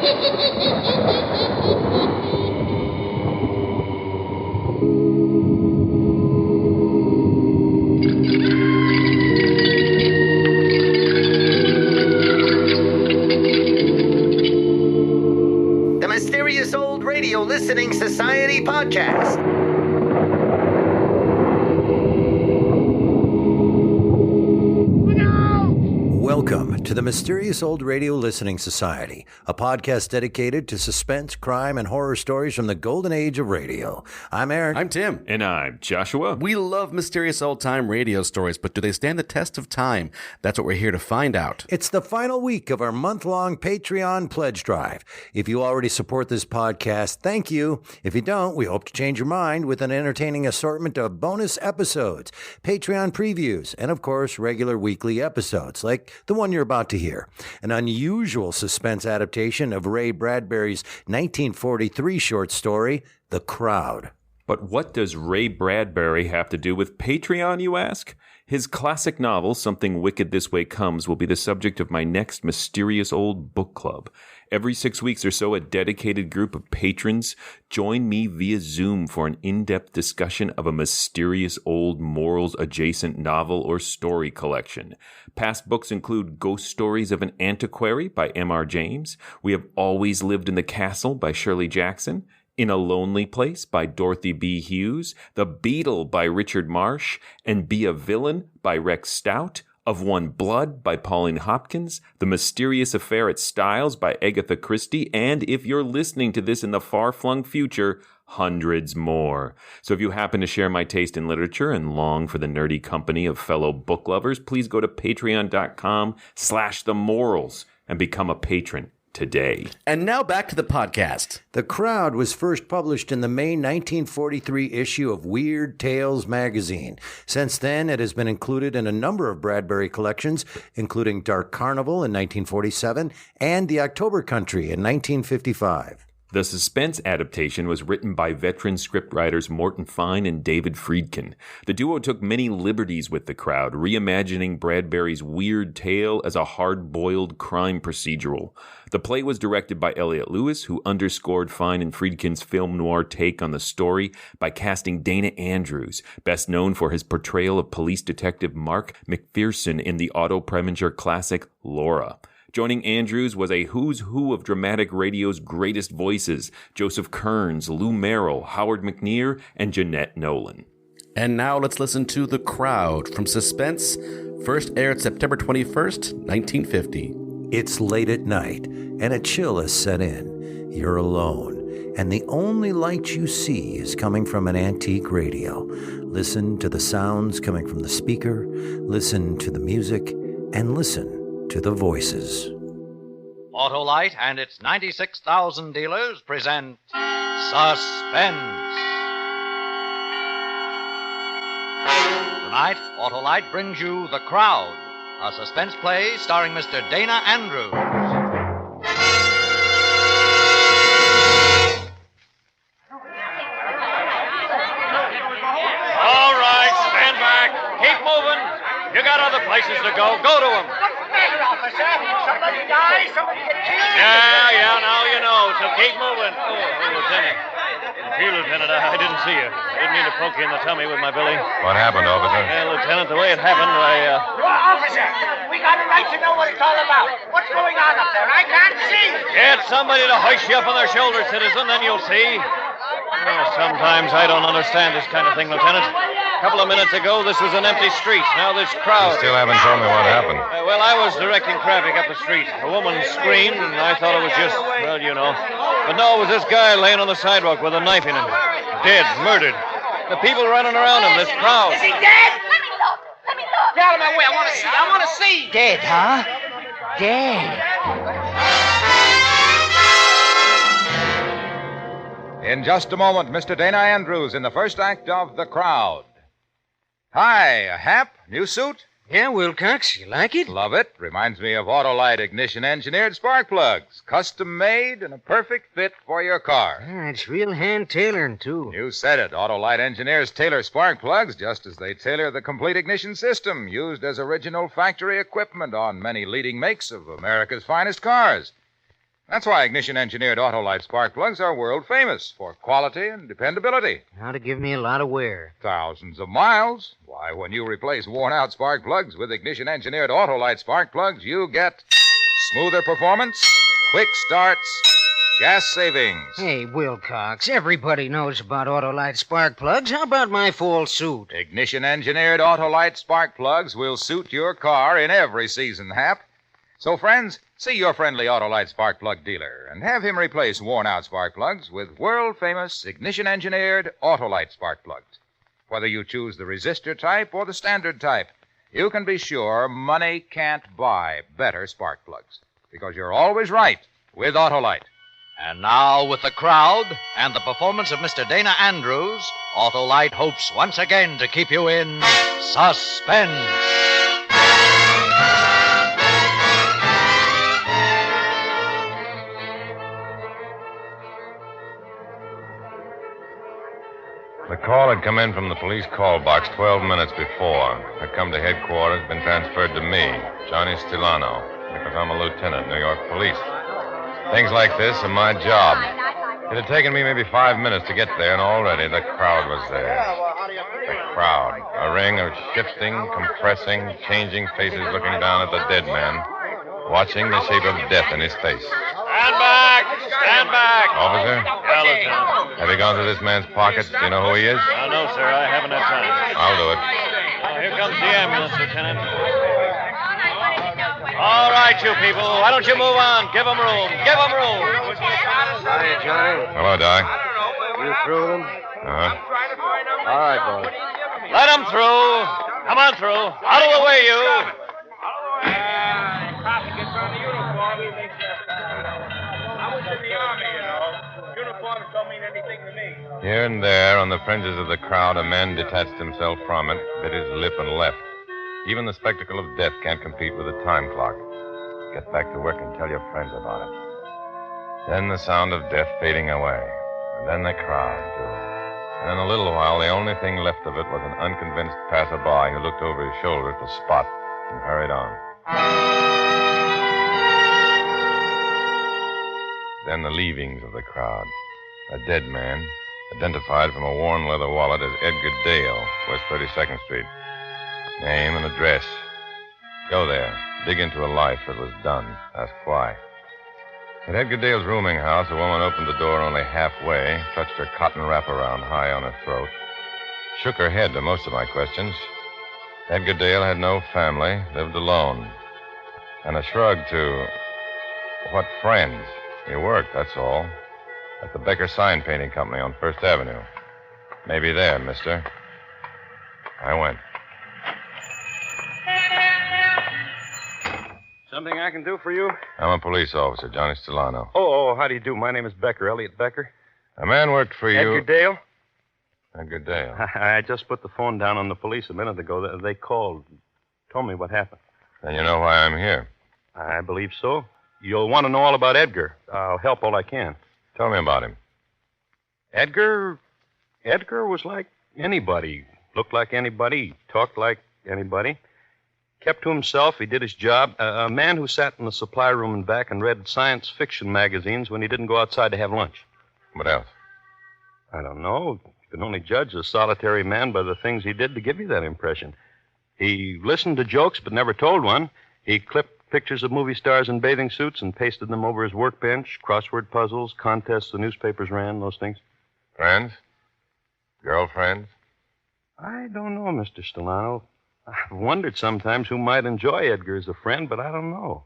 The Mysterious Old Radio Listening Society podcast. Welcome to the Mysterious Old Radio Listening Society, a podcast dedicated to suspense, crime, and horror stories from the golden age of radio. I'm Eric. I'm Tim. And I'm Joshua. We love mysterious old-time radio stories, but do they stand the test of time? That's what we're here to find out. It's the final week of our month-long Patreon pledge drive. If you already support this podcast, thank you. If you don't, we hope to change your mind with an entertaining assortment of bonus episodes, Patreon previews, and of course, regular weekly episodes, like the one you're about to hear. An unusual suspense adaptation of Ray Bradbury's 1943 short story, The Crowd. But what does Ray Bradbury have to do with Patreon, you ask? His classic novel, Something Wicked This Way Comes, will be the subject of my next Mysterious Old Book Club. Every 6 weeks or so, a dedicated group of patrons join me via Zoom for an in-depth discussion of a mysterious old morals-adjacent novel or story collection. Past books include Ghost Stories of an Antiquary by M.R. James, We Have Always Lived in the Castle by Shirley Jackson, In a Lonely Place by Dorothy B. Hughes, The Beetle by Richard Marsh, and Be a Villain by Rex Stout, Of One Blood by Pauline Hopkins, The Mysterious Affair at Styles by Agatha Christie, and if you're listening to this in the far-flung future, hundreds more. So if you happen to share my taste in literature and long for the nerdy company of fellow book lovers, please go to patreon.com/themorals and become a patron today. And now back to the podcast. The Crowd was first published in the May 1943 issue of Weird Tales magazine. Since then, it has been included in a number of Bradbury collections, including Dark Carnival in 1947 and The October Country in 1955. The suspense adaptation was written by veteran scriptwriters Morton Fine and David Friedkin. The duo took many liberties with The Crowd, reimagining Bradbury's weird tale as a hard-boiled crime procedural. The play was directed by Elliot Lewis, who underscored Fine and Friedkin's film noir take on the story by casting Dana Andrews, best known for his portrayal of police detective Mark McPherson in the Otto Preminger classic Laura. Joining Andrews was a who's who of dramatic radio's greatest voices, Joseph Kearns, Lou Merrill, Howard McNear, and Jeanette Nolan. And now let's listen to The Crowd from Suspense, first aired September 21st, 1950. It's late at night, and a chill has set in. You're alone, and the only light you see is coming from an antique radio. Listen to the sounds coming from the speaker, listen to the music, and listen to the voices. Autolite and its 96,000 dealers present Suspense. Tonight, Autolite brings you The Crowd, a suspense play starring Mr. Dana Andrews. All right, stand back. Keep moving. You got other places to go. Go to them. Officer, somebody dies, somebody gets killed. Yeah, now you know, so keep moving. Lieutenant. Here, Lieutenant, I didn't see you. I didn't mean to poke you in the tummy with my billy. What happened, officer? Lieutenant, the way it happened, Officer, we got a right to know what it's all about. What's going on up there? I can't see. Get somebody to hoist you up on their shoulders, citizen, then you'll see. Sometimes I don't understand this kind of thing, Lieutenant. A couple of minutes ago, this was an empty street. Now this crowd... You still haven't told me what happened. Well, I was directing traffic up the street. A woman screamed, and I thought it was just, well, you know. But no, it was this guy laying on the sidewalk with a knife in him. Dead, murdered. The people running around him, this crowd. Is he dead? Let me look. Get out of my way. I want to see. Dead, huh? Dead. In just a moment, Mr. Dana Andrews in the first act of The Crowd. Hi, Hap, new suit? Yeah, Wilcox, you like it? Love it. Reminds me of Autolite ignition engineered spark plugs. Custom made and a perfect fit for your car. Yeah, it's real hand tailoring, too. You said it. Autolite engineers tailor spark plugs just as they tailor the complete ignition system used as original factory equipment on many leading makes of America's finest cars. That's why ignition-engineered Autolite spark plugs are world famous for quality and dependability. Now to give me a lot of wear. Thousands of miles. Why, when you replace worn-out spark plugs with ignition-engineered Autolite spark plugs, you get smoother performance, quick starts, gas savings. Hey, Wilcox, everybody knows about Autolite spark plugs. How about my full suit? Ignition-engineered Autolite spark plugs will suit your car in every season, Hap. So, friends, see your friendly Autolite spark plug dealer and have him replace worn-out spark plugs with world-famous ignition-engineered Autolite spark plugs. Whether you choose the resistor type or the standard type, you can be sure money can't buy better spark plugs, because you're always right with Autolite. And now, with the crowd and the performance of Mr. Dana Andrews, Autolite hopes once again to keep you in suspense. The call had come in from the police call box 12 minutes before. Had come to headquarters, been transferred to me, Johnny Stilano, because I'm a lieutenant, New York Police. Things like this are my job. It had taken me maybe 5 minutes to get there, and already the crowd was there. The crowd. A ring of shifting, compressing, changing faces looking down at the dead man, watching the shape of death in his face. Stand back! Stand back! Officer? Yeah, Lieutenant. Have you gone through this man's pockets? Do you know who he is? No, sir, I haven't had time. I'll do it. Here comes the ambulance, Lieutenant. All right, you people, why don't you move on? Give them room. Give them room. Hi, Johnny. Hello, Doc. You through them? Uh-huh. All right, boy. Let them through. Come on through. Out of the way, you. Here and there, on the fringes of the crowd, a man detached himself from it, bit his lip, and left. Even the spectacle of death can't compete with a time clock. Get back to work and tell your friends about it. Then the sound of death fading away. And then the crowd, too. And in a little while, the only thing left of it was an unconvinced passerby who looked over his shoulder at the spot and hurried on. Then the leavings of the crowd. A dead man, identified from a worn leather wallet as Edgar Dale, West 32nd Street. Name and address. Go there. Dig into a life that was done. Ask why. At Edgar Dale's rooming house, a woman opened the door only halfway, clutched her cotton wraparound high on her throat, shook her head to most of my questions. Edgar Dale had no family, lived alone. And a shrug to, what friends? He worked, that's all. At the Becker Sign Painting Company on First Avenue. Maybe there, mister. I went. Something I can do for you? I'm a police officer, Johnny Stilano. Oh, how do you do? My name is Becker, Elliot Becker. A man worked for you. Edgar Dale? Edgar Dale. I just put the phone down on the police a minute ago. They called, told me what happened. Then you know why I'm here. I believe so. You'll want to know all about Edgar. I'll help all I can. Tell me about him. Edgar was like anybody. Looked like anybody. Talked like anybody. Kept to himself. He did his job. A man who sat in the supply room and back and read science fiction magazines when he didn't go outside to have lunch. What else? I don't know. You can only judge a solitary man by the things he did to give you that impression. He listened to jokes but never told one. He clipped pictures of movie stars in bathing suits and pasted them over his workbench, crossword puzzles, contests the newspapers ran, those things. Friends? Girlfriends? I don't know, Mr. Stilano. I've wondered sometimes who might enjoy Edgar as a friend, but I don't know.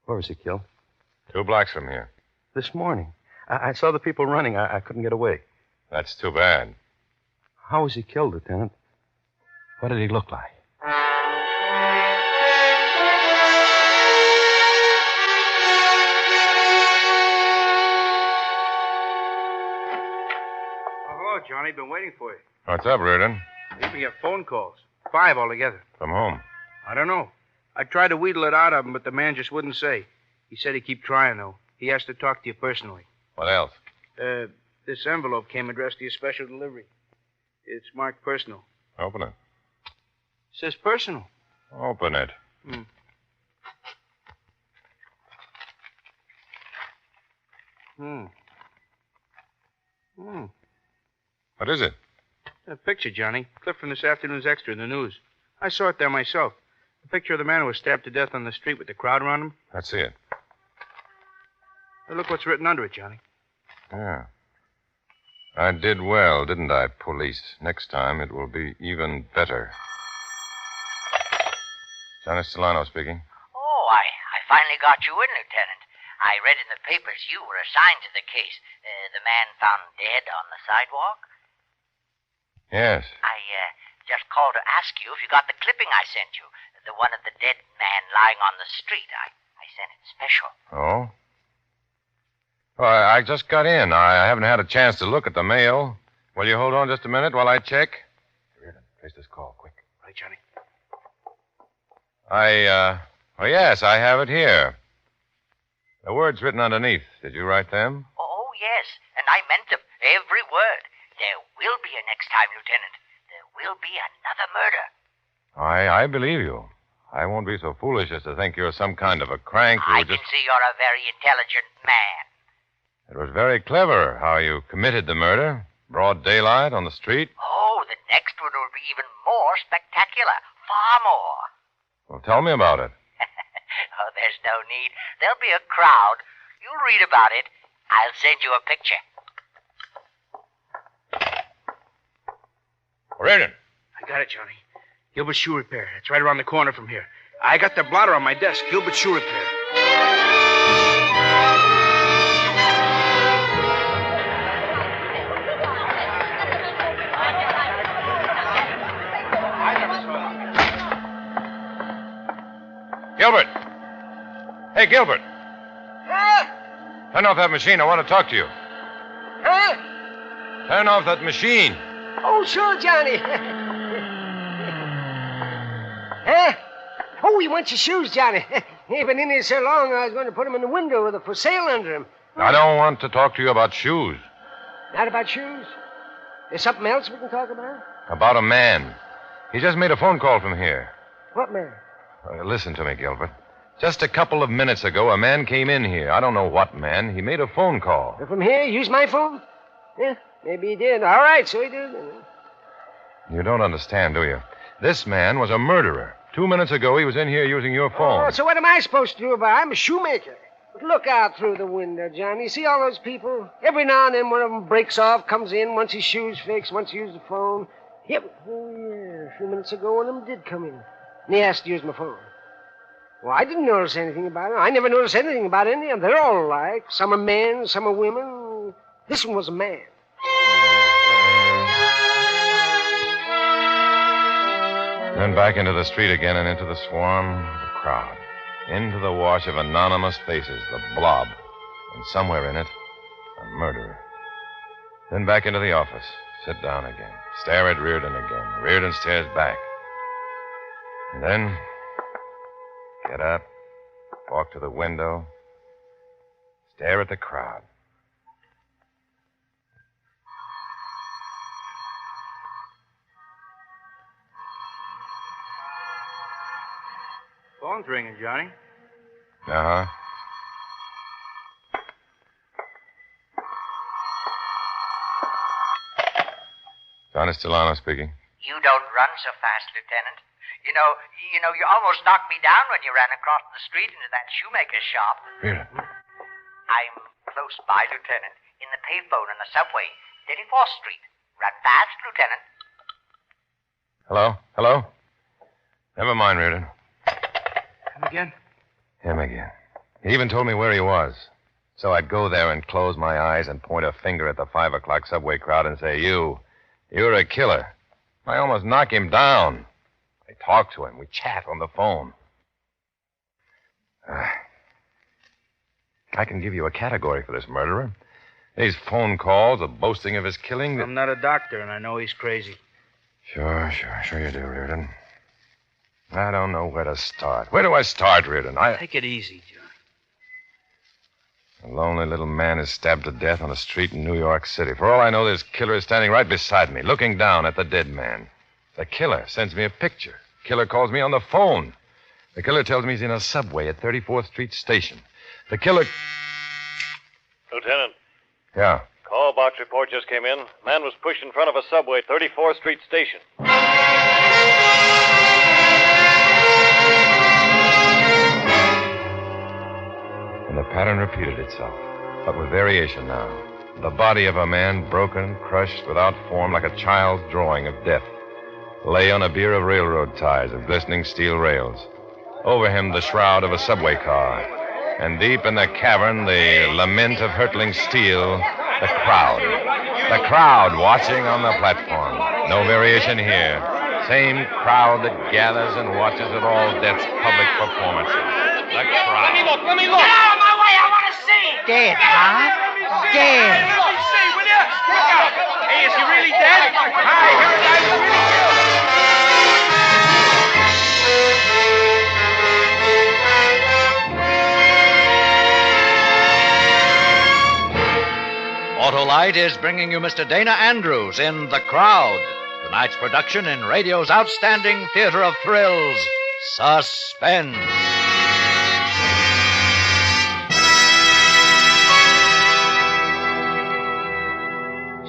Where was he killed? 2 blocks from here. This morning. I saw the people running. I couldn't get away. That's too bad. How was he killed, Lieutenant? What did he look like? Oh, Johnny, been waiting for you. What's up, Reardon? We have phone calls. 5 altogether. From whom? I don't know. I tried to wheedle it out of him, but the man just wouldn't say. He said he'd keep trying, though. He has to talk to you personally. What else? This envelope came addressed to your special delivery. It's marked personal. Open it. It says personal. Open it. What is it? A picture, Johnny. Clip from this afternoon's extra in the news. I saw it there myself. A picture of the man who was stabbed to death on the street with the crowd around him. Let's see it. Hey, look what's written under it, Johnny. Yeah. I did well, didn't I, police? Next time it will be even better. Johnny Solano speaking. Oh, I finally got you in, Lieutenant. I read in the papers you were assigned to the case. The man found dead on the sidewalk. Yes. I just called to ask you if you got the clipping I sent you. The one of the dead man lying on the street. I sent it special. Oh? Well, I just got in. I haven't had a chance to look at the mail. Will you hold on just a minute while I check? Place this call, quick. Right, Johnny. Oh, yes, I have it here. The words written underneath. Did you write them? Oh, yes, and I meant them. Every word. There will be a next time, Lieutenant. There will be another murder. I believe you. I won't be so foolish as to think you're some kind of a crank who I just... can see you're a very intelligent man. It was very clever how you committed the murder. Broad daylight on the street. Oh, the next one will be even more spectacular. Far more. Well, tell me about it. Oh, there's no need. There'll be a crowd. You'll read about it. I'll send you a picture. Reardon. I got it, Johnny. Gilbert Shoe Repair. It's right around the corner from here. I got the blotter on my desk. Gilbert Shoe Repair. Gilbert. Hey, Gilbert. Huh? Turn off that machine. I want to talk to you. Huh? Turn off that machine. Oh, sure, Johnny. Huh? Oh, he wants your shoes, Johnny. He's been in here so long, I was going to put him in the window with a for sale under him. I don't want to talk to you about shoes. Not about shoes? There's something else we can talk about? About a man. He just made a phone call from here. What man? Listen to me, Gilbert. Just a couple of minutes ago, a man came in here. I don't know what man. He made a phone call. From here? Use my phone? Yeah, maybe he did. All right, so he did. You don't understand, do you? This man was a murderer. 2 minutes ago, he was in here using your phone. Oh, so what am I supposed to do about it? I'm a shoemaker. But look out through the window, Johnny. See all those people? Every now and then one of them breaks off, comes in, wants his shoes fixed, wants to use the phone. Yep. Oh, yeah. A few minutes ago, one of them did come in. And he asked to use my phone. Well, I didn't notice anything about it. I never noticed anything about any of them. They're all alike. Some are men, some are women. This one was a man. Then back into the street again and into the swarm of the crowd. Into the wash of anonymous faces, the blob. And somewhere in it, a murderer. Then back into the office. Sit down again. Stare at Reardon again. Reardon stares back. And then, get up, walk to the window, stare at the crowd. Phone's ringing, Johnny. Uh-huh. Johnny Solano speaking. You don't run so fast, Lieutenant. You know, you almost knocked me down when you ran across the street into that shoemaker's shop. Reardon. I'm close by, Lieutenant, in the payphone on the subway, 34th Street. Run fast, Lieutenant. Hello? Never mind, Reardon. Him again? Him again. He even told me where he was. So I'd go there and close my eyes and point a finger at the 5 o'clock subway crowd and say, you're a killer. I almost knock him down. I talk to him. We chat on the phone. I can give you a category for this murderer. These phone calls, the boasting of his killing. I'm not a doctor, and I know he's crazy. Sure you do, Reardon. I don't know where to start. Where do I start, Reardon? Take it easy, John. A lonely little man is stabbed to death on a street in New York City. For all I know, this killer is standing right beside me, looking down at the dead man. The killer sends me a picture. The killer calls me on the phone. The killer tells me he's in a subway at 34th Street Station. The killer... Lieutenant, Yeah. call box report just came in. Man was pushed in front of a subway, 34th Street station. And the pattern repeated itself, but with variation now. The body of a man, broken, crushed, without form, like a child's drawing of death, lay on a bier of railroad ties of glistening steel rails. Over him, the shroud of a subway car. And deep in the cavern, the lament of hurtling steel, the crowd. The crowd watching on the platform. No variation here. Same crowd that gathers and watches at all death's public performances. The crowd. Let me look. Get out of my way. I want to see. Dead, huh? Dead. Let me see, will you? Look out. Hey, is he really dead? I heard a guy was really killed. Autolite is bringing you Mr. Dana Andrews in The Crowd, tonight's production in radio's outstanding theater of thrills, Suspense.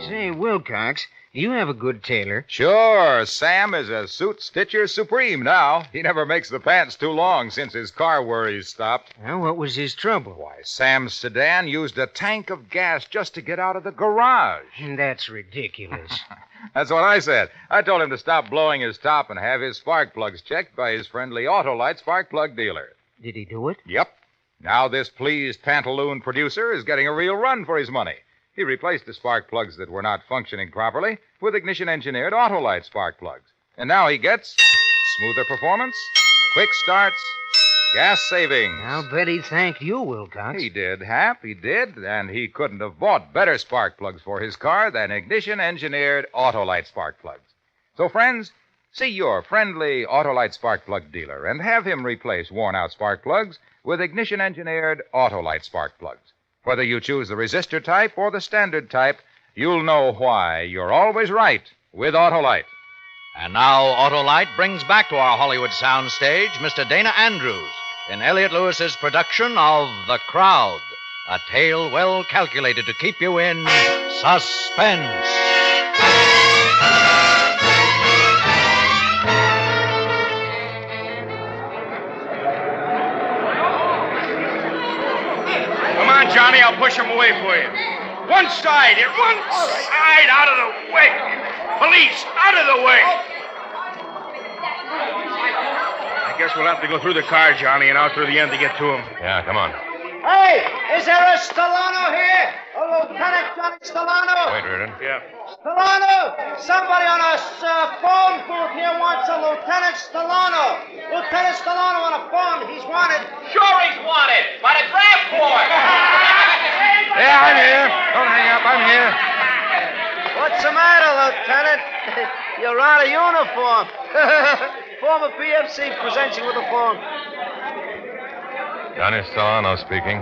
Say, Wilcox, you have a good tailor. Sure, Sam is a suit stitcher supreme now. He never makes the pants too long since his car worries stopped. Well, what was his trouble? Why, Sam's sedan used a tank of gas just to get out of the garage. That's ridiculous. That's what I said. I told him to stop blowing his top and have his spark plugs checked by his friendly Autolite spark plug dealer. Did he do it? Yep. Now this pleased pantaloon producer is getting a real run for his money. He replaced the spark plugs that were not functioning properly with ignition-engineered Autolite spark plugs. And now he gets smoother performance, quick starts, gas savings. I'll bet he thanked you, Wilcox. He did, Hap, he did. And he couldn't have bought better spark plugs for his car than ignition-engineered Autolite spark plugs. So, friends, see your friendly Autolite spark plug dealer and have him replace worn-out spark plugs with ignition-engineered Autolite spark plugs. Whether you choose the resistor type or the standard type, you'll know why you're always right with Autolite. And now Autolite brings back to our Hollywood soundstage Mr. Dana Andrews in Elliot Lewis's production of The Crowd, a tale well calculated to keep you in suspense. Come on, Johnny, I'll push him away for you. One side, out of the way. Police, out of the way. I guess we'll have to go through the car, Johnny, and out through the end to get to him. Yeah, come on. Hey, is there a Stellano here? A Lieutenant Johnny Stellano? Wait, Reardon. Yeah. Stellano! Somebody on a phone booth here wants a Lieutenant Stellano. Lieutenant Stellano on a phone. He's wanted. Sure he's wanted. By the draft board. Yeah, I'm here. Don't hang up. I'm here. What's the matter, Lieutenant? You're out of uniform. Former PFC presents you with a form. Johnny Stellano speaking.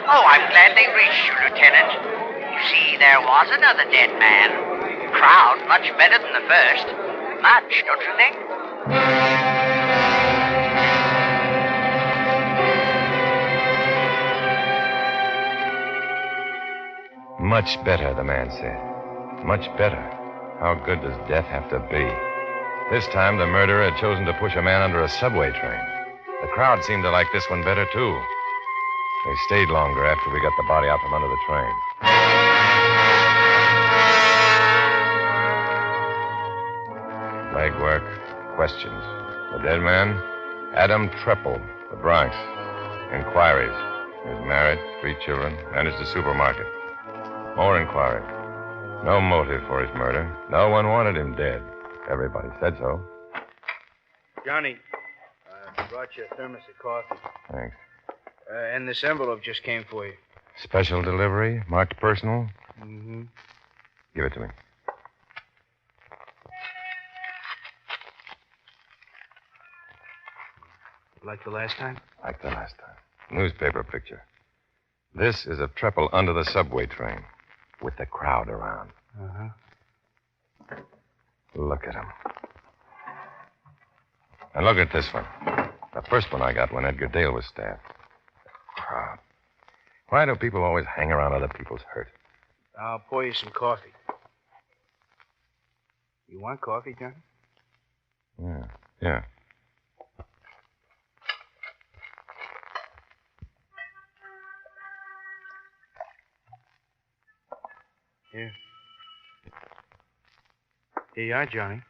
Oh, I'm glad they reached you, Lieutenant. You see, there was another dead man. Crowd much better than the first. Much, don't you think? Much better, the man said. Much better. How good does death have to be? This time, the murderer had chosen to push a man under a subway train. The crowd seemed to like this one better, too. They stayed longer after we got the body out from under the train. Legwork, questions. The dead man? Adam Treppel, the Bronx. Inquiries. He's married, 3 children, managed a supermarket. More inquiries. No motive for his murder. No one wanted him dead. Everybody said so. Johnny, I brought you a thermos of coffee. Thanks. And this envelope just came for you. Special delivery, marked personal. Mm-hmm. Give it to me. Like the last time? Like the last time. Newspaper picture. This is of Treppel under the subway train, with the crowd around. Uh-huh. Look at him. And look at this one. The first one I got when Edgar Dale was stabbed. The crowd. Why do people always hang around other people's hurt? I'll pour you some coffee. You want coffee, Johnny? Yeah. Here. Here you are, Johnny.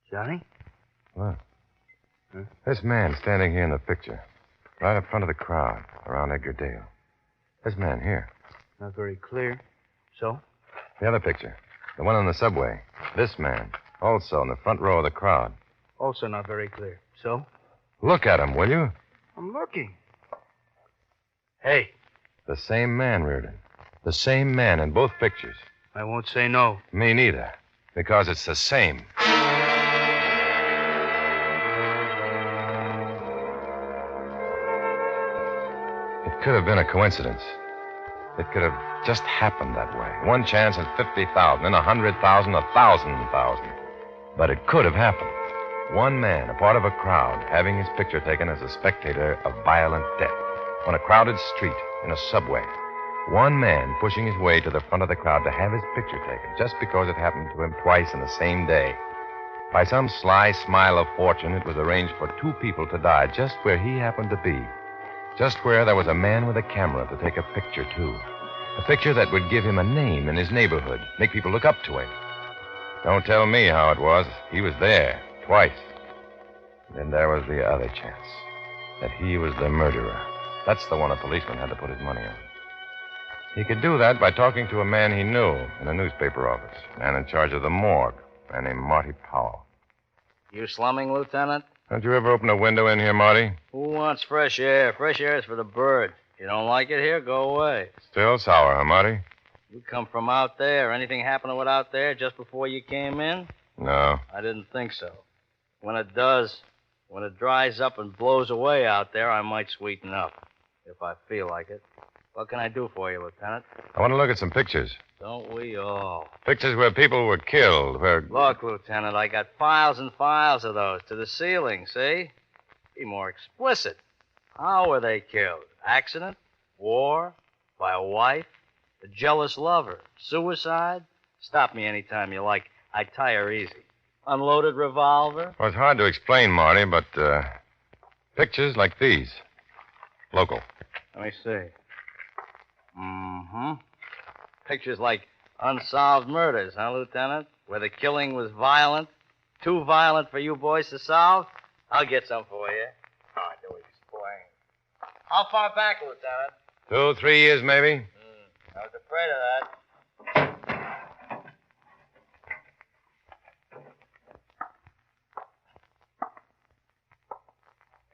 Johnny? Look. This man standing here in the picture, right up front of the crowd, around Edgar Dale. This man here. Not very clear. So? The other picture, the one on the subway. This man, also in the front row of the crowd. Also not very clear. So? Look at him, will you? I'm looking. Hey. The same man, Reardon. The same man in both pictures. I won't say no. Me neither. Because it's the same. It could have been a coincidence. It could have just happened that way. One chance in 50,000, in 100,000, 1,000,000. But it could have happened. One man, a part of a crowd, having his picture taken as a spectator of violent death. On a crowded street, in a subway. One man pushing his way to the front of the crowd to have his picture taken, just because it happened to him twice in the same day. By some sly smile of fortune, it was arranged for two people to die just where he happened to be. Just where there was a man with a camera to take a picture, too. A picture that would give him a name in his neighborhood, make people look up to him. Don't tell me how it was. He was there, twice. Then there was the other chance, that he was the murderer. That's the one a policeman had to put his money on. He could do that by talking to a man he knew in a newspaper office, a man in charge of the morgue, a man named Marty Powell. You slumming, Lieutenant? Don't you ever open a window in here, Marty? Who wants fresh air? Fresh air is for the birds. You don't like it here, go away. Still sour, huh, Marty? You come from out there. Anything happen with out there just before you came in? No. I didn't think so. When it does, when it dries up and blows away out there, I might sweeten up, if I feel like it. What can I do for you, Lieutenant? I want to look at some pictures. Don't we all? Pictures where people were killed, where... Look, Lieutenant, I got files and files of those to the ceiling, see? Be more explicit. How were they killed? Accident? War? By a wife? A jealous lover? Suicide? Stop me anytime you like. I tire easy. Unloaded revolver? Well, it's hard to explain, Marty, but pictures like these. Local. Let me see. Pictures like unsolved murders, huh, Lieutenant? Where the killing was violent? Too violent for you boys to solve? I'll get some for you. Oh, I knew he was playing. How far back, Lieutenant? 2, 3 years, maybe. I was afraid of that.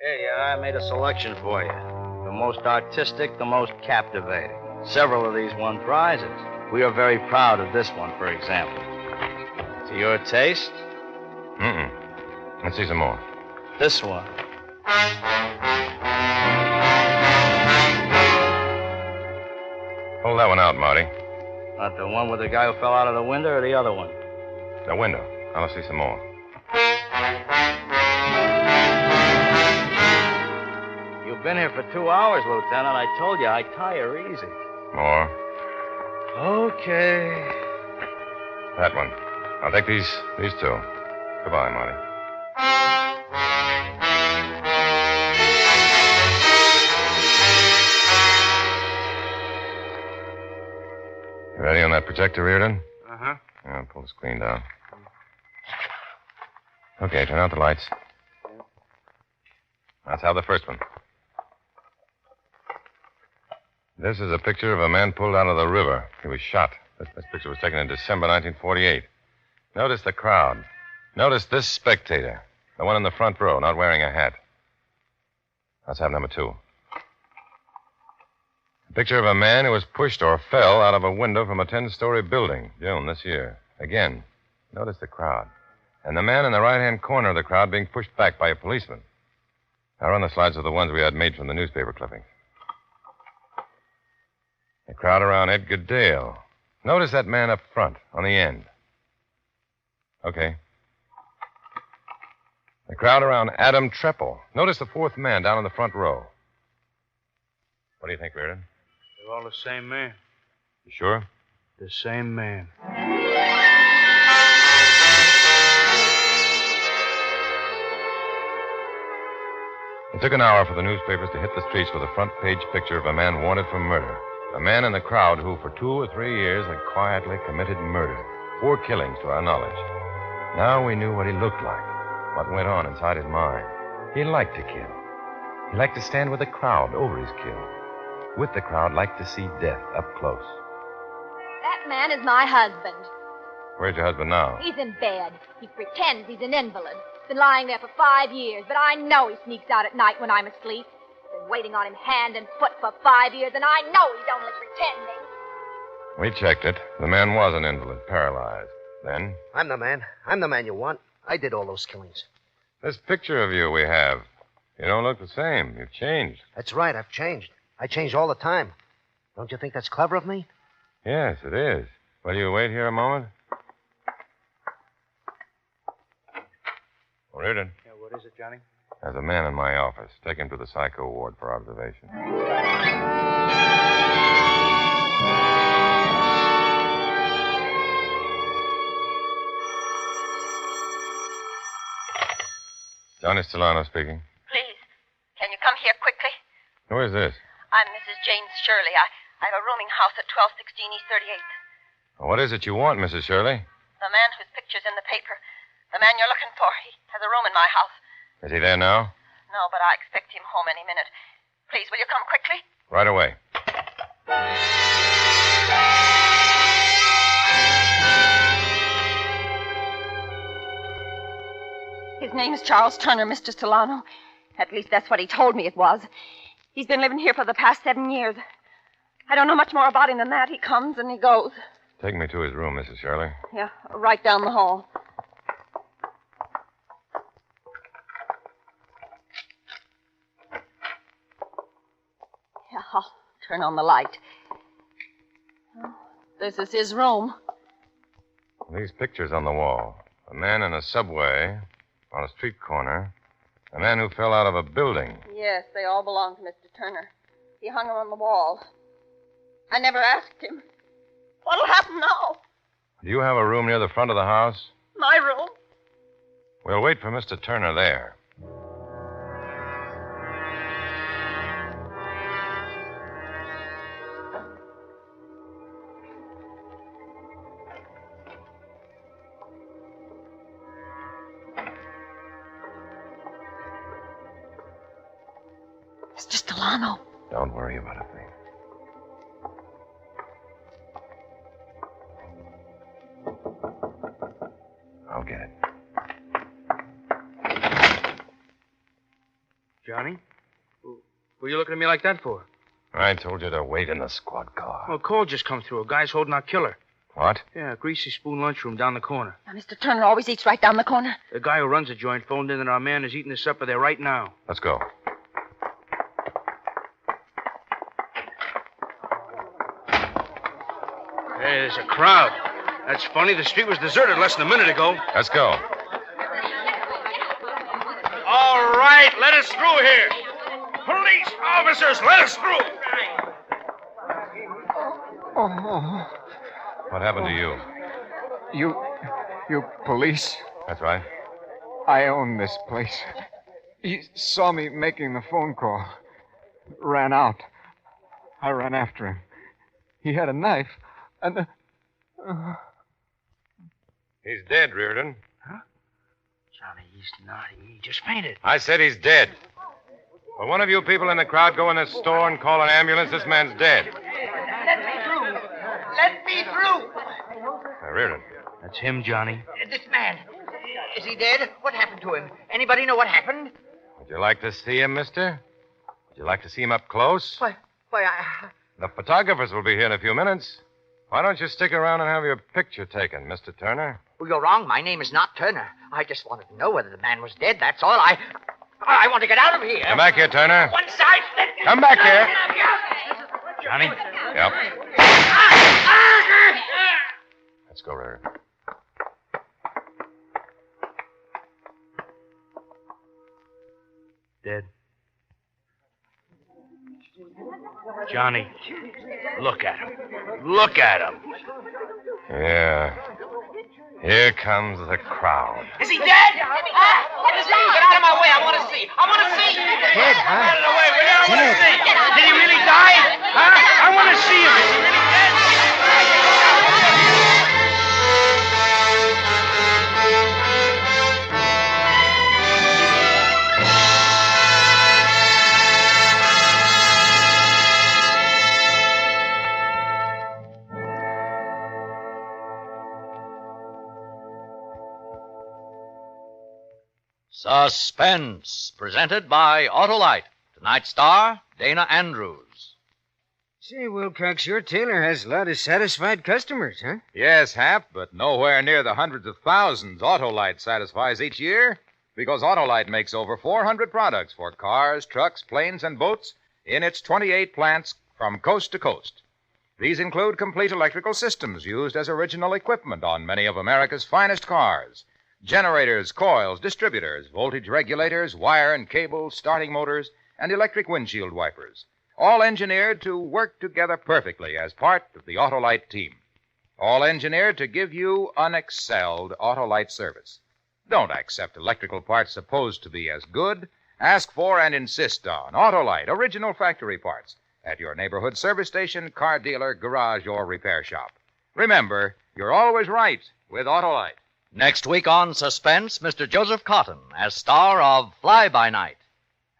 Here you are. I made a selection for you. The most artistic, the most captivating. Several of these won prizes. We are very proud of this one, for example. To your taste? Let's see some more. This one. Hold that one out, Marty. Not the one with the guy who fell out of the window or the other one? The window. Now let's see some more. You've been here for 2 hours, Lieutenant. I told you I tire easy. More. Okay. That one. I'll take these two. Goodbye, Marty. You ready on that projector, Reardon? Uh-huh. Yeah, pull the screen down. Okay, turn out the lights. Let's have the first one. This is a picture of a man pulled out of the river. He was shot. This picture was taken in December 1948. Notice the crowd. Notice this spectator. The one in the front row, not wearing a hat. Let's have number 2. A picture of a man who was pushed or fell out of a window from a 10-story building, June this year. Again, notice the crowd. And the man in the right-hand corner of the crowd being pushed back by a policeman. Now run the slides of the ones we had made from the newspaper clippings. The crowd around Edgar Dale. Notice that man up front, on the end. Okay. The crowd around Adam Treppel. Notice the fourth man down in the front row. What do you think, Reardon? They're all the same man. You sure? The same man. It took an hour for the newspapers to hit the streets with a front-page picture of a man wanted for murder. A man in the crowd who, for 2 or 3 years, had quietly committed murder. 4 killings, to our knowledge. Now we knew what he looked like, what went on inside his mind. He liked to kill. He liked to stand with the crowd over his kill. With the crowd, liked to see death up close. That man is my husband. Where's your husband now? He's in bed. He pretends he's an invalid. Been lying there for 5 years, but I know he sneaks out at night when I'm asleep. Been waiting on him hand and foot for 5 years, and I know he's only pretending. We checked it. The man was an invalid, paralyzed. Then? I'm the man. I'm the man you want. I did all those killings. This picture of you we have. You don't look the same. You've changed. That's right. I've changed. I change all the time. Don't you think that's clever of me? Yes, it is. Will you wait here a moment? Reardon. Yeah, what is it, Johnny? There's a man in my office. Take him to the psycho ward for observation. Johnny Stellano speaking. Please, can you come here quickly? Who is this? I'm Mrs. Jane Shirley. I have a rooming house at 1216 East 38th. What is it you want, Mrs. Shirley? The man whose picture's in the paper. The man you're looking for. He has a room in my house. Is he there now? No, but I expect him home any minute. Please, will you come quickly? Right away. His name's Charles Turner, Mr. Solano. At least that's what he told me it was. He's been living here for the past 7 years. I don't know much more about him than that. He comes and he goes. Take me to his room, Mrs. Shirley. Yeah, right down the hall. Yeah, I'll turn on the light. This is his room. These pictures on the wall. A man in a subway, on a street corner. A man who fell out of a building. Yes, they all belong to Mr. Turner. He hung them on the wall. I never asked him. What'll happen now? Do you have a room near the front of the house? My room? We'll wait for Mr. Turner there. Mr. Stellano. Don't worry about a thing. I'll get it. Johnny? What are you looking at me like that for? I told you to wait in the squad car. Well, a call just come through. A guy's holding our killer. What? Yeah, a Greasy Spoon lunchroom down the corner. Now, Mr. Turner always eats right down the corner. The guy who runs the joint phoned in that our man is eating his supper there right now. Let's go. Hey, there's a crowd. That's funny. The street was deserted less than a minute ago. Let's go. All right, let us through here. Police officers, let us through. Oh, What happened to you? you police? That's right. I own this place. He saw me making the phone call. Ran out. I ran after him. He had a knife, and... He's dead, Reardon. Johnny, he's naughty. He just fainted. I said he's dead. Will one of you people in the crowd go in this store and call an ambulance? This man's dead. Let me through. Let me through. Reardon. That's him, Johnny. This man. Is he dead? What happened to him? Anybody know what happened? Would you like to see him, mister? Would you like to see him up close? Why, I... The photographers will be here in a few minutes. Why don't you stick around and have your picture taken, Mr. Turner? Well, you're wrong. My name is not Turner. I just wanted to know whether the man was dead. That's all. I want to get out of here. Come back here, Turner. One side. Come back here. Johnny? Yep. Let's go, Reardon. Dead. Johnny, look at him. Look at him. Yeah. Here comes the crowd. Is he dead? Get out of my way. I want to see. I want to see. Dead, huh? Get out of the way. I want to see. Did he really die? Huh? I want to see him. Is he really dead? Suspense, presented by Autolite. Tonight's star, Dana Andrews. Say, Wilcox, your tailor has a lot of satisfied customers, huh? Yes, Hap, but nowhere near the hundreds of thousands Autolite satisfies each year, because Autolite makes over 400 products for cars, trucks, planes, and boats in its 28 plants from coast to coast. These include complete electrical systems used as original equipment on many of America's finest cars. Generators, coils, distributors, voltage regulators, wire and cable, starting motors, and electric windshield wipers. All engineered to work together perfectly as part of the Autolite team. All engineered to give you unexcelled Autolite service. Don't accept electrical parts supposed to be as good. Ask for and insist on Autolite original factory parts at your neighborhood service station, car dealer, garage, or repair shop. Remember, you're always right with Autolite. Next week on Suspense, Mr. Joseph Cotton as star of Fly By Night.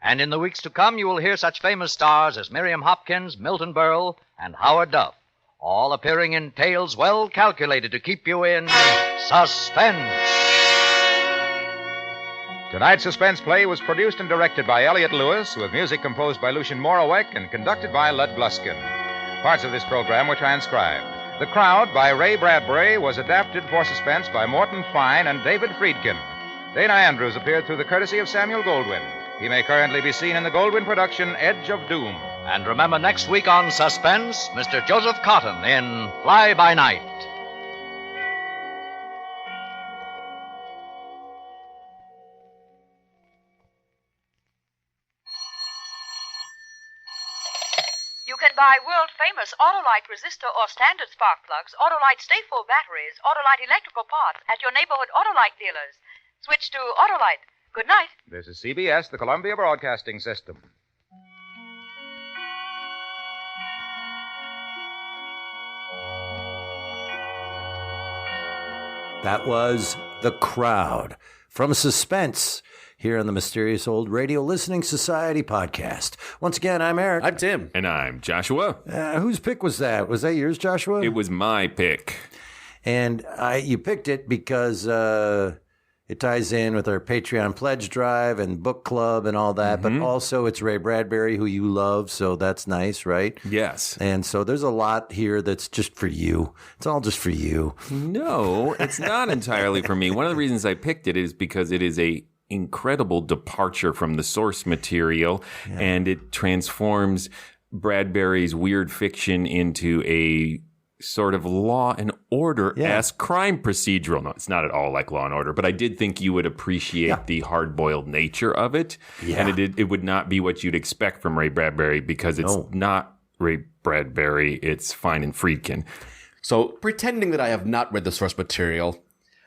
And in the weeks to come, you will hear such famous stars as Miriam Hopkins, Milton Berle, and Howard Duff, all appearing in tales well calculated to keep you in suspense. Tonight's suspense play was produced and directed by Elliott Lewis, with music composed by Lucien Moraweck and conducted by Lud Gluskin. Parts of this program were transcribed. The Crowd by Ray Bradbury was adapted for suspense by Morton Fine and David Friedkin. Dana Andrews appeared through the courtesy of Samuel Goldwyn. He may currently be seen in the Goldwyn production Edge of Doom. And remember, next week on Suspense, Mr. Joseph Cotton in Fly By Night. You can buy world-famous Autolite resistor or standard spark plugs, Autolite Stay-Full batteries, Autolite electrical parts at your neighborhood Autolite dealers. Switch to Autolite. Good night. This is CBS, the Columbia Broadcasting System. That was The Crowd from Suspense here on the Mysterious Old Radio Listening Society podcast. Once again, I'm Eric. I'm Tim. And I'm Joshua. Whose pick was that? Was that yours, Joshua? It was my pick. And you picked it because it ties in with our Patreon pledge drive and book club and all that, but also it's Ray Bradbury, who you love, so that's nice, right? Yes. And so there's a lot here that's just for you. It's all just for you. No, it's not entirely for me. One of the reasons I picked it is because it is a incredible departure from the source material, and it transforms Bradbury's weird fiction into a sort of Law and Order-esque crime procedural. No, it's not at all like Law and Order, but I did think you would appreciate the hard-boiled nature of it, and it would not be what you'd expect from Ray Bradbury because it's not Ray Bradbury, it's Fine and Friedkin. So, pretending that I have not read the source material,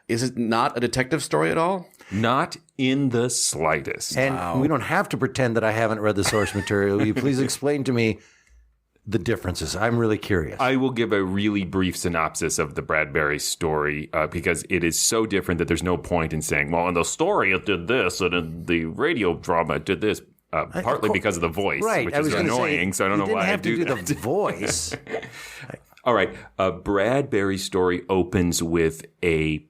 is it not a detective story at all? Not in the slightest. And we don't have to pretend that I haven't read the source material. Will you please explain to me the differences? I'm really curious. I will give a really brief synopsis of the Bradbury story because it is so different that there's no point in saying, well, in the story it did this, and in the radio drama it did this. Partly because of the voice, which is annoying, so I don't know why I do that. The voice. All right. Bradbury's story opens with a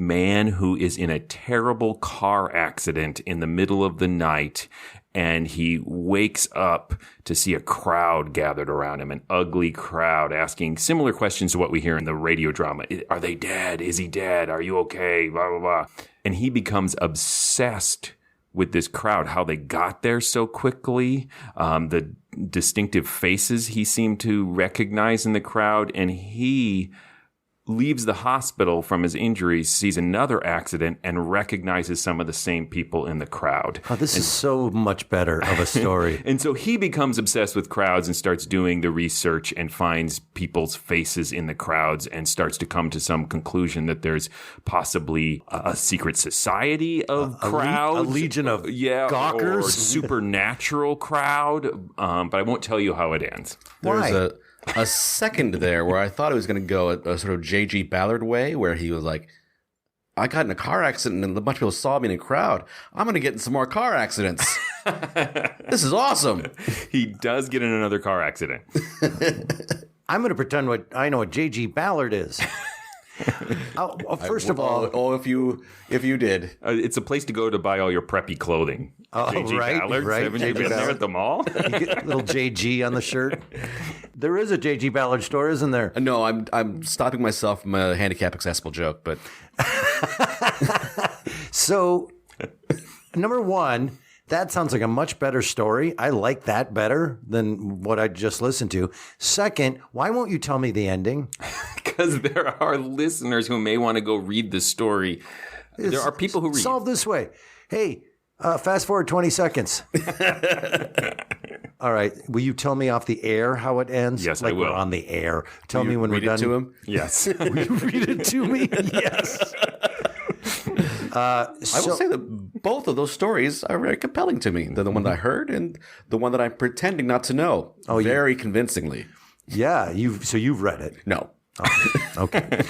man who is in a terrible car accident in the middle of the night, and he wakes up to see a crowd gathered around him, an ugly crowd asking similar questions to what we hear in the radio drama. Are they dead? Is he dead? Are you okay? Blah, blah, blah. And he becomes obsessed with this crowd, how they got there so quickly, the distinctive faces he seemed to recognize in the crowd, and he leaves the hospital from his injuries, sees another accident, and recognizes some of the same people in the crowd. Oh, this is so much better of a story. And so he becomes obsessed with crowds and starts doing the research and finds people's faces in the crowds and starts to come to some conclusion that there's possibly a secret society of crowds. A legion of gawkers. Or supernatural crowd. But I won't tell you how it ends. There's a second there where I thought it was going to go a sort of J.G. Ballard way, where he was like, I got in a car accident and a bunch of people saw me in a crowd. I'm going to get in some more car accidents. This is awesome. He does get in another car accident. I'm going to pretend I know what J.G. Ballard is. First of all, if you did, it's a place to go to buy all your preppy clothing. J.G. Ballards? Right. Haven't you been there at the mall? You get little JG on the shirt. There is a J.G. Ballard store, isn't there? No, I'm stopping myself from a handicap accessible joke, but so number one. That sounds like a much better story. I like that better than what I just listened to. Second, why won't you tell me the ending? Because there are listeners who may want to go read the story. There are people who read. Solve this way. Hey, fast forward 20 seconds. All right. Will you tell me off the air how it ends? Yes, like I will. We're on the air. Tell Will me you when we're read done. it to him? Yes. Will you read it to me? Yes. I will say that both of those stories are very compelling to me. They're the one that I heard and the one that I'm pretending not to know. Oh, very convincingly. Yeah, you've read it. No. Oh, okay.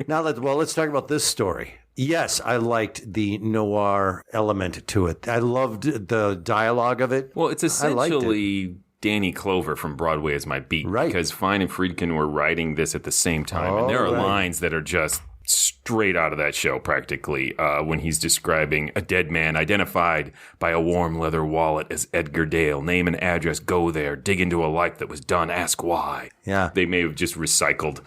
Now let's talk about this story. Yes, I liked the noir element to it. I loved the dialogue of it. Well, it's essentially Danny Clover from Broadway Is My Beat. Right. Because Fine and Friedkin were writing this at the same time. And there are lines that are just straight out of that show, practically, when he's describing a dead man identified by a warm leather wallet as Edgar Dale. Name and address, go there. Dig into a life that was done, ask why. Yeah. They may have just recycled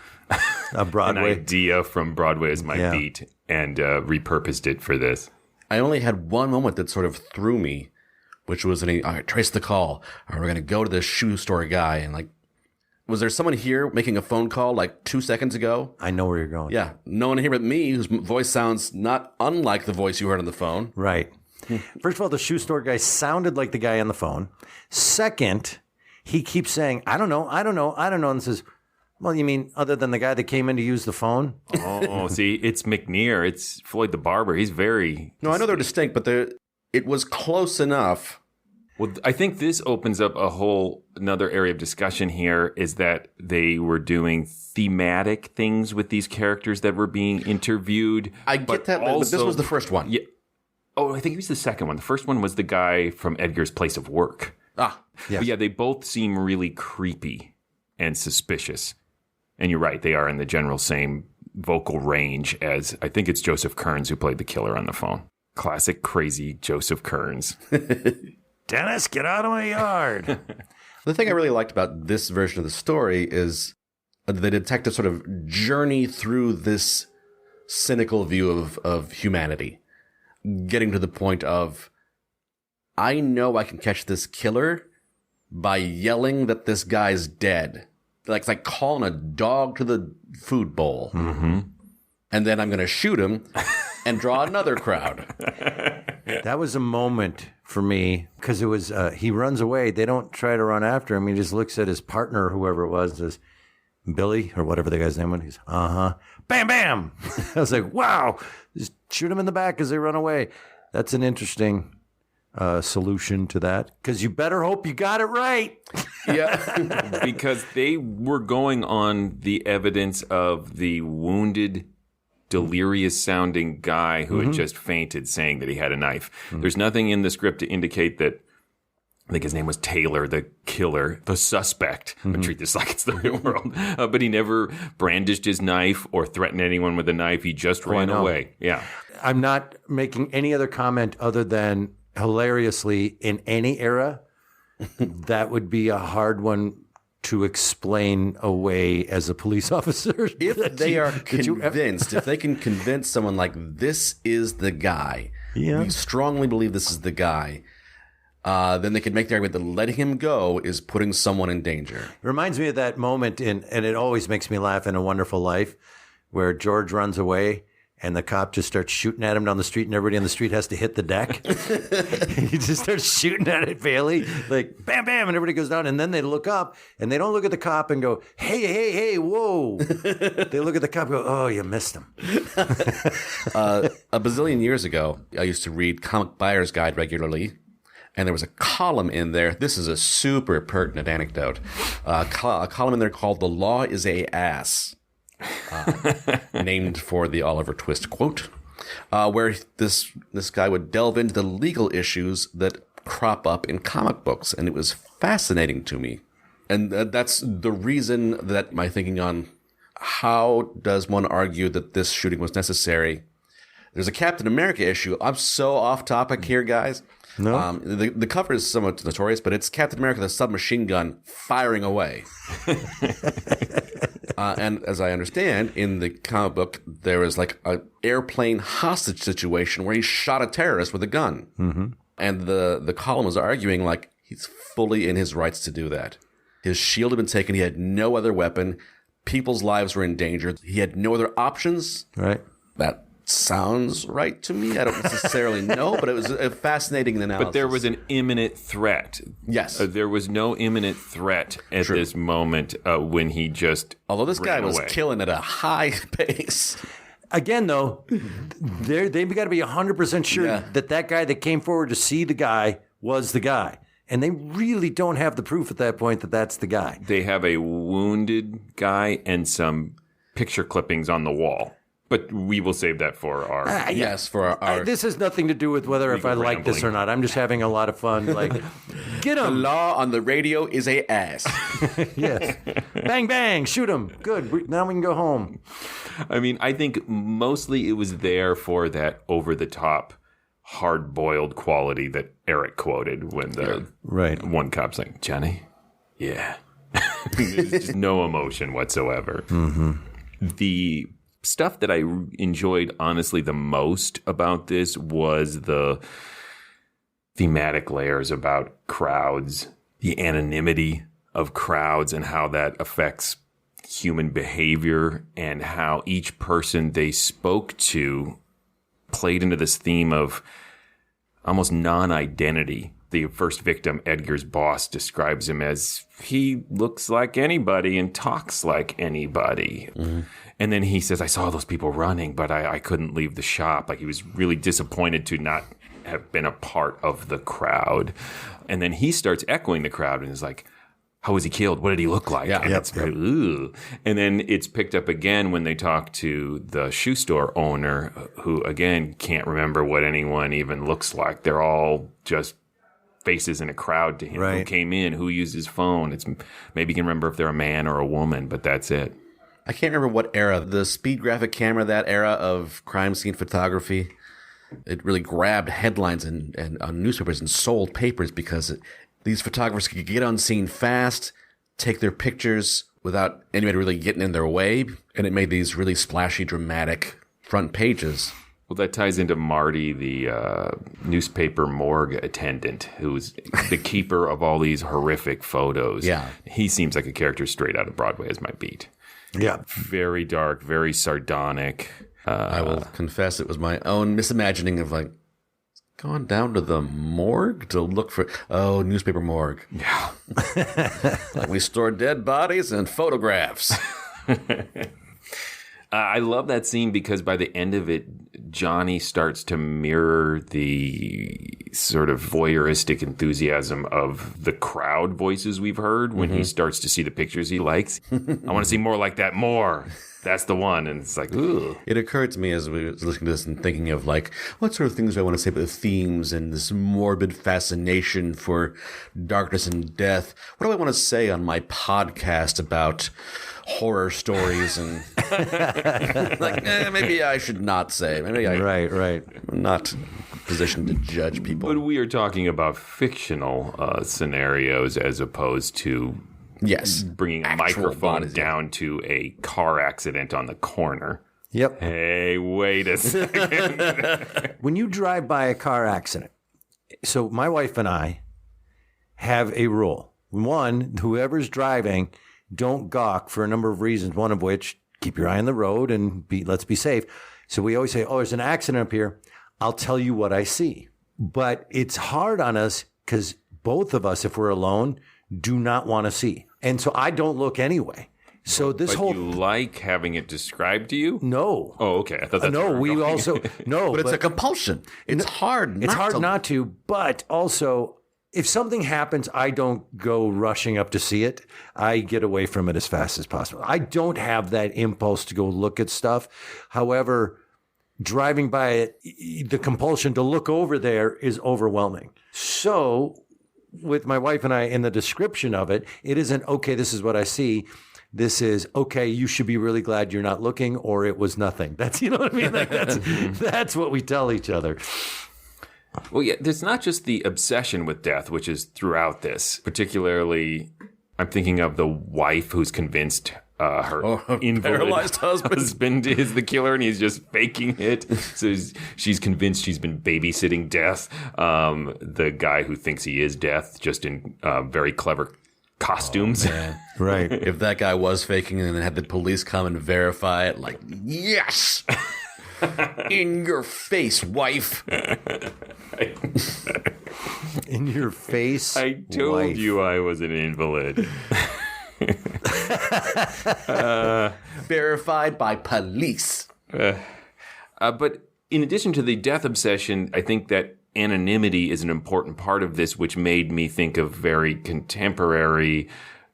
Broadway. an idea from Broadway Is My Beat and repurposed it for this. I only had one moment that sort of threw me, which was, all right, trace the call. All right, we're going to go to this shoe store guy and like, was there someone here making a phone call like 2 seconds ago? I know where you're going. Yeah. No one here but me, whose voice sounds not unlike the voice you heard on the phone. Right. First of all, the shoe store guy sounded like the guy on the phone. Second, he keeps saying, I don't know, and says, well, you mean other than the guy that came in to use the phone? Oh, see, it's McNear. It's Floyd the Barber. He's very... No, I know they're distinct, but it was close enough. Well, I think this opens up another area of discussion here, is that they were doing thematic things with these characters that were being interviewed. I get that, but this was the first one. Yeah. Oh, I think it was the second one. The first one was the guy from Edgar's place of work. Ah, yes. But yeah, they both seem really creepy and suspicious. And you're right, they are in the general same vocal range as, I think it's Joseph Kearns who played the killer on the phone. Classic crazy Joseph Kearns. Dennis, get out of my yard. The thing I really liked about this version of the story is the detective sort of journey through this cynical view of humanity, getting to the point of, I know I can catch this killer by yelling that this guy's dead. Like, it's like calling a dog to the food bowl. Mm-hmm. And then I'm going to shoot him and draw another crowd. That was a moment for me because it was, he runs away. They don't try to run after him. He just looks at his partner, whoever it was, and says, Billy, or whatever the guy's name was. He's, bam, bam. I was like, wow, just shoot him in the back as they run away. That's an interesting solution to that, because you better hope you got it right. Yeah, because they were going on the evidence of the wounded, delirious sounding guy who had just fainted, saying that he had a knife. There's nothing in the script to indicate that, I think his name was Taylor, the killer, the suspect. I treat this like it's the real world. But he never brandished his knife or threatened anyone with a knife. He just ran away. Yeah. I'm not making any other comment other than, hilariously, in any era, that would be a hard one to explain away as a police officer. If they are convinced, if they can convince someone like, this is the guy, we strongly believe this is the guy, then they could make the argument that letting him go is putting someone in danger. It reminds me of that moment and it always makes me laugh in A Wonderful Life, where George runs away and the cop just starts shooting at him down the street and everybody on the street has to hit the deck. He just starts shooting at it, Bailey, like bam, bam, and everybody goes down. And then they look up and they don't look at the cop and go, hey, whoa. They look at the cop and go, oh, you missed him. A bazillion years ago, I used to read Comic Buyer's Guide regularly. And there was a column in there. This is a super pertinent anecdote. A column in there called "The Law is a Ass," named for the Oliver Twist quote, where this guy would delve into the legal issues that crop up in comic books, and it was fascinating to me. And that's the reason that my thinking on how does one argue that this shooting was necessary. There's a Captain America issue. I'm so off topic here, guys. No. The cover is somewhat notorious, but it's Captain America with a submachine gun firing away. And as I understand, in the comic book, there was like an airplane hostage situation where he shot a terrorist with a gun. Mm-hmm. And the column was arguing like he's fully in his rights to do that. His shield had been taken. He had no other weapon. People's lives were in danger. He had no other options. Right. That sounds right to me. I don't necessarily know, but it was a fascinating analysis. But there was an imminent threat. Yes. There was no imminent threat at this moment when he just Although this guy was away. killing at a high pace. Again, though, they've got to be 100% sure that guy that came forward to see the guy was the guy. And they really don't have the proof at that point that that's the guy. They have a wounded guy and some picture clippings on the wall. But we will save that for our... This has nothing to do with whether if I like this or not. I'm just having a lot of fun. Like, get him. The law on the radio is a ass. Yes. Bang, bang. Shoot him. Good. Now we can go home. I mean, I think mostly it was there for that over-the-top, hard-boiled quality that Eric quoted when the one cop's like, Johnny? Yeah. There's just no emotion whatsoever. Mm-hmm. The stuff that I enjoyed, honestly, the most about this was the thematic layers about crowds, the anonymity of crowds and how that affects human behavior and how each person they spoke to played into this theme of almost non-identity. The first victim, Edgar's boss, describes him as he looks like anybody and talks like anybody. Mm-hmm. And then he says, I saw those people running, but I couldn't leave the shop. Like he was really disappointed to not have been a part of the crowd. And then he starts echoing the crowd and is like, how was he killed? What did he look like? And it's very, ooh. And then it's picked up again when they talk to the shoe store owner, who again can't remember what anyone even looks like. They're all just faces in a crowd to him. Right. Who came in, who used his phone. It's maybe you can remember if they're a man or a woman, but that's it. I can't remember what era. The speed graphic camera, that era of crime scene photography, it really grabbed headlines and on newspapers and sold papers because these photographers could get on scene fast, take their pictures without anybody really getting in their way, and it made these really splashy, dramatic front pages. Well, that ties into Marty, the newspaper morgue attendant, who's the keeper of all these horrific photos. Yeah. He seems like a character straight out of Broadway as my beat. Yeah. Very dark, very sardonic. I will confess it was my own misimagining of like, gone down to the morgue to look for, newspaper morgue. Yeah. Like we store dead bodies and photographs. I love that scene because by the end of it, Johnny starts to mirror the sort of voyeuristic enthusiasm of the crowd voices we've heard when he starts to see the pictures he likes. I want to see more like that, more. That's the one. And it's like, ooh. It occurred to me as we were listening to this and thinking of like, what sort of things do I want to say about the themes and this morbid fascination for darkness and death? What do I want to say on my podcast about horror stories and like maybe I should not say. Maybe I right. I'm not positioned to judge people. But we are talking about fictional scenarios as opposed to bringing a actual microphone bodies, down to a car accident on the corner. Yep. Hey, wait a second. When you drive by a car accident, so my wife and I have a rule. One, whoever's driving, don't gawk for a number of reasons, one of which keep your eye on the road and let's be safe. So we always say, oh, there's an accident up here. I'll tell you what I see. But it's hard on us because both of us, if we're alone, do not want to see. And so I don't look anyway. So this but you like having it described to you? No. Oh, okay. I thought that's no. We also no. But it's a compulsion. It's hard. It's hard not to. But also, if something happens, I don't go rushing up to see it. I get away from it as fast as possible. I don't have that impulse to go look at stuff. However, driving by it, the compulsion to look over there is overwhelming. So, with my wife and I, in the description of it, it isn't okay. This is what I see. This is, okay, you should be really glad you're not looking, or it was nothing. That's, you know what I mean? Like that's what we tell each other. Well, yeah, there's not just the obsession with death, which is throughout this. Particularly, I'm thinking of the wife who's convinced her paralyzed husband is the killer, and he's just faking it. So she's convinced she's been babysitting death. The guy who thinks he is death, just in very clever costumes. Right. If that guy was faking and then had the police come and verify it, like, yes! In your face, wife. In your face, I told wife. you I was an invalid. Verified by police. But in addition to the death obsession, I think that anonymity is an important part of this, which made me think of very contemporary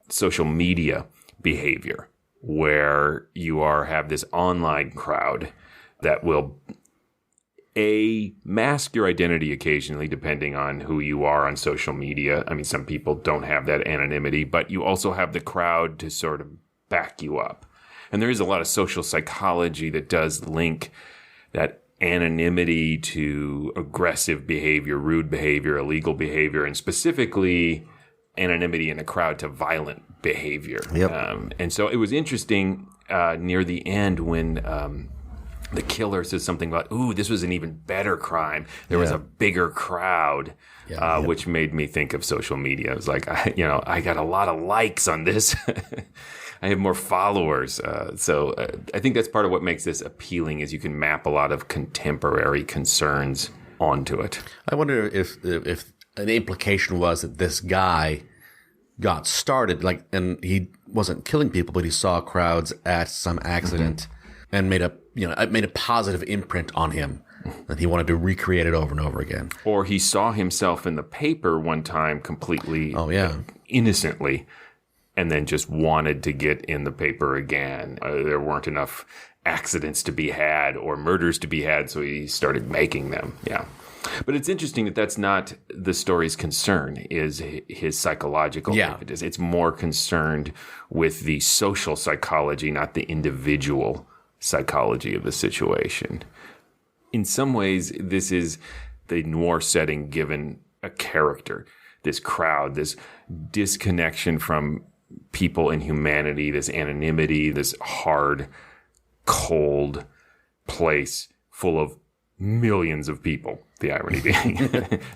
social media behavior, where you have this online crowd that will mask your identity occasionally, depending on who you are on social media. I mean, some people don't have that anonymity, but you also have the crowd to sort of back you up. And there is a lot of social psychology that does link that anonymity to aggressive behavior, rude behavior, illegal behavior, and specifically anonymity in a crowd to violent behavior. Yep. And so it was interesting near the end when the killer says something about, ooh, this was an even better crime. There was a bigger crowd, which made me think of social media. It was like, I got a lot of likes on this. I have more followers. So I think that's part of what makes this appealing is you can map a lot of contemporary concerns onto it. I wonder if an implication was that this guy got started, and he wasn't killing people, but he saw crowds at some accident and made a positive imprint on him. And he wanted to recreate it over and over again. Or he saw himself in the paper one time completely innocently, and then just wanted to get in the paper again. There weren't enough accidents to be had or murders to be had, so he started making them. Yeah. But it's interesting that that's not the story's concern, is his psychological impetus. It's more concerned with the social psychology, not the individual psychology of the situation. In some ways, this is the noir setting given a character, this crowd, this disconnection from people and humanity, this anonymity, this hard, cold place full of millions of people, the irony being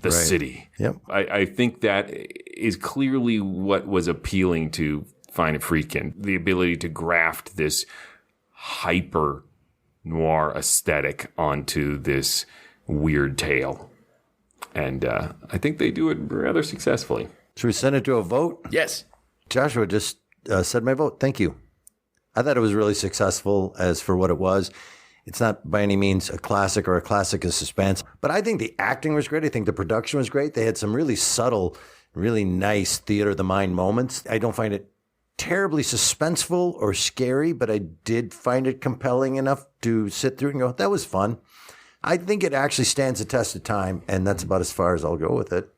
the city. Yep. I think that is clearly what was appealing to Fine and Friedkin, the ability to graft this hyper noir aesthetic onto this weird tale. And I think they do it rather successfully. Should we send it to a vote? Yes. Joshua just said my vote. Thank you. I thought it was really successful as for what it was. It's not by any means a classic or a classic of suspense, but I think the acting was great. I think the production was great. They had some really subtle, really nice theater of the mind moments. I don't find it terribly suspenseful or scary, but I did find it compelling enough to sit through and go, that was fun. I think it actually stands the test of time, and that's about as far as I'll go with it.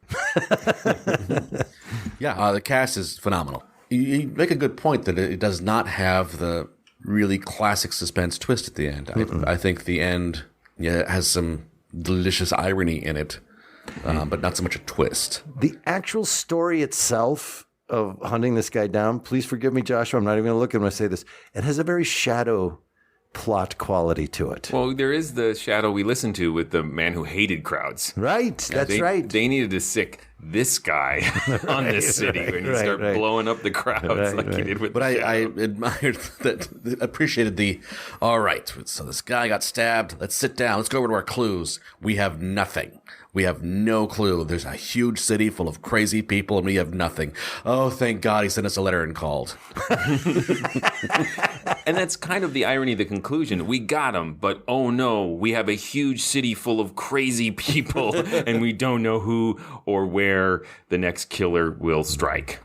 The cast is phenomenal. You make a good point that it does not have the really classic suspense twist at the end. I think the end has some delicious irony in it, but not so much a twist. The actual story itself of hunting this guy down, please forgive me, Joshua, I'm not even going to look at him when I say this, it has a very shadow plot quality to it. Well, there is the shadow we listened to with the man who hated crowds. Right, that's right. They needed to sick this guy on this city when he started blowing up the crowds like he did with But the I shadow. admired that, appreciated the, all right, so this guy got stabbed. Let's sit down. Let's go over to our clues. We have nothing. We have no clue. There's a huge city full of crazy people, and we have nothing. Oh, thank God he sent us a letter and called. And that's kind of the irony of the conclusion. We got him, but oh no, we have a huge city full of crazy people, and we don't know who or where the next killer will strike.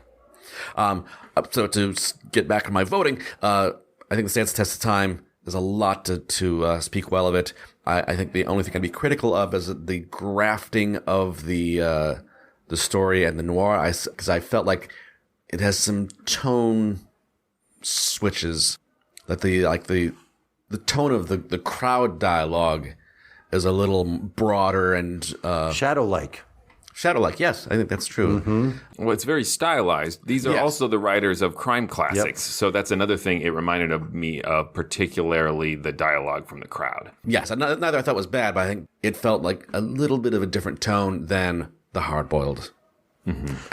So to get back to my voting, I think it stands the test of time. There's a lot to speak well of it. I think the only thing I'd be critical of is the grafting of the story and the noir, because I felt like it has some tone switches. That the tone of the crowd dialogue is a little broader and shadow-like. Shadow-like, yes, I think that's true. Mm-hmm. Well, it's very stylized. These are Yes. also the writers of crime classics, so that's another thing it reminded of me of, particularly the dialogue from the crowd. Yes, neither I thought was bad, but I think it felt like a little bit of a different tone than the hard-boiled.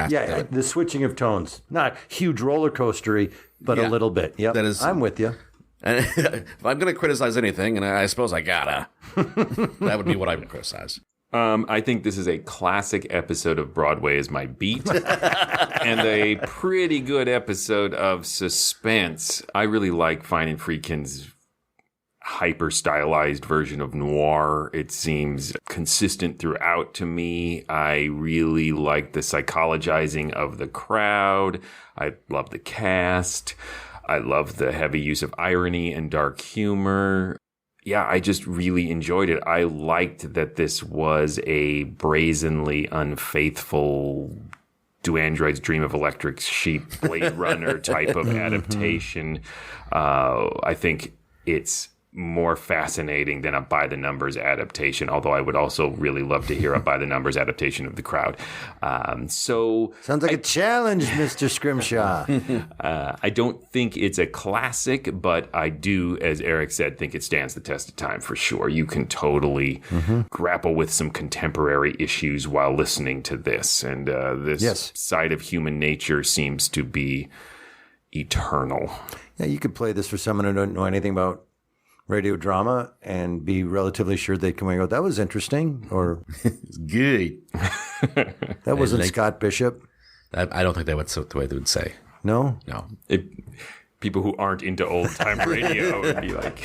Yeah, the switching of tones. Not huge roller coastery, but a little bit. Yep, that is. I'm with you. And if I'm going to criticize anything, and I suppose I gotta, that would be what I would criticize. I think this is a classic episode of Broadway is My Beat and a pretty good episode of Suspense. I really like finding Friedkin's hyper-stylized version of noir. It seems consistent throughout to me. I really like the psychologizing of the crowd. I love the cast. I love the heavy use of irony and dark humor. Yeah, I just really enjoyed it. I liked that this was a brazenly unfaithful Do Androids Dream of Electric Sheep, Blade Runner type of adaptation. I think it's more fascinating than a by-the-numbers adaptation, although I would also really love to hear a by-the-numbers adaptation of The Crowd. Sounds like a challenge, Mr. Scrimshaw. I don't think it's a classic, but I do, as Eric said, think it stands the test of time for sure. You can totally grapple with some contemporary issues while listening to this, and this side of human nature seems to be eternal. Yeah, you could play this for someone who don't know anything about radio drama and be relatively sure they'd come and go, that was interesting, or it's good. That wasn't Scott Bishop. I don't think that's the way they would say. No? No. People who aren't into old-time radio would be like,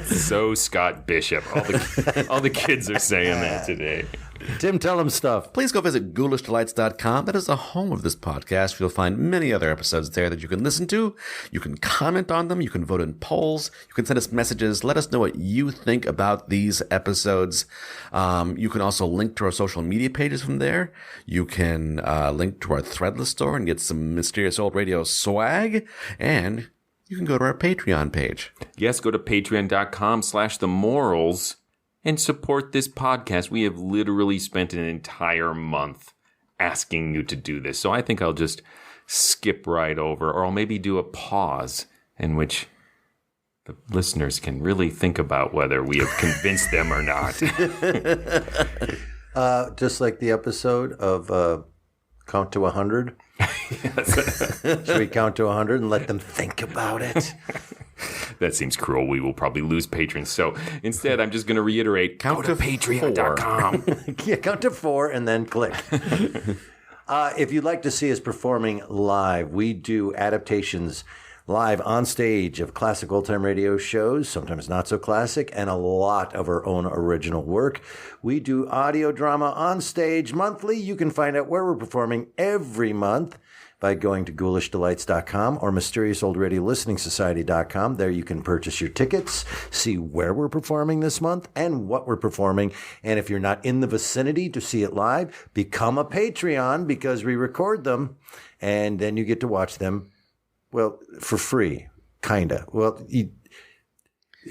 so Scott Bishop. All the kids are saying that today. Tim, tell them stuff. Please go visit ghoulishdelights.com. That is the home of this podcast. You'll find many other episodes there that you can listen to. You can comment on them. You can vote in polls. You can send us messages. Let us know what you think about these episodes. You can also link to our social media pages from there. You can link to our Threadless store and get some Mysterious Old Radio swag. And you can go to our Patreon page. Yes, go to patreon.com/themorals and support this podcast. We have literally spent an entire month asking you to do this. So I think I'll just skip right over, or I'll maybe do a pause in which the listeners can really think about whether we have convinced them or not. Just like the episode of Count to 100. Should we count to 100 and let them think about it? That seems cruel. We will probably lose patrons. So instead, I'm just going to reiterate, go to patreon.com. Yeah, count to 4 and then click. If you'd like to see us performing live, we do adaptations live on stage of classic old-time radio shows, sometimes not so classic, and a lot of our own original work. We do audio drama on stage monthly. You can find out where we're performing every month by going to ghoulishdelights.com or mysteriousOldRadioListeningSociety.com. There you can purchase your tickets, see where we're performing this month and what we're performing. And if you're not in the vicinity to see it live, become a Patreon because we record them and then you get to watch them, well, for free, kind of. Well,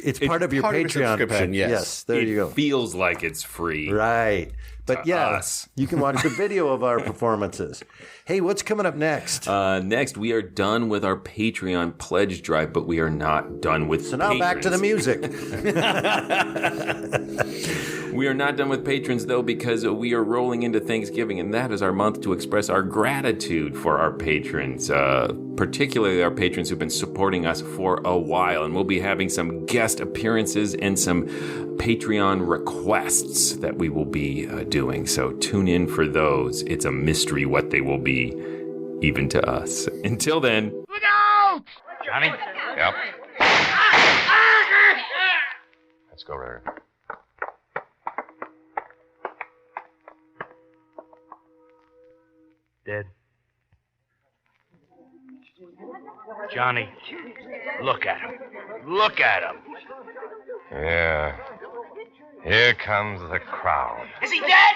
It's part of your Patreon subscription, yes. Yes, there you go. It feels like it's free. Right. But yeah, us. you can watch the video of our performances. Hey, what's coming up next? Next, we are done with our Patreon pledge drive, but we are not done with So now back to the music. We are not done with patrons, though, because we are rolling into Thanksgiving, and that is our month to express our gratitude for our patrons, particularly our patrons who've been supporting us for a while. And we'll be having some guest appearances and some Patreon requests that we will be doing. So tune in for those. It's a mystery what they will be, even to us. Until then. Look out! Johnny? Yep. Let's go, Ritter. Dead. Johnny, look at him. Look at him. Yeah. Here comes the crowd. Is he dead?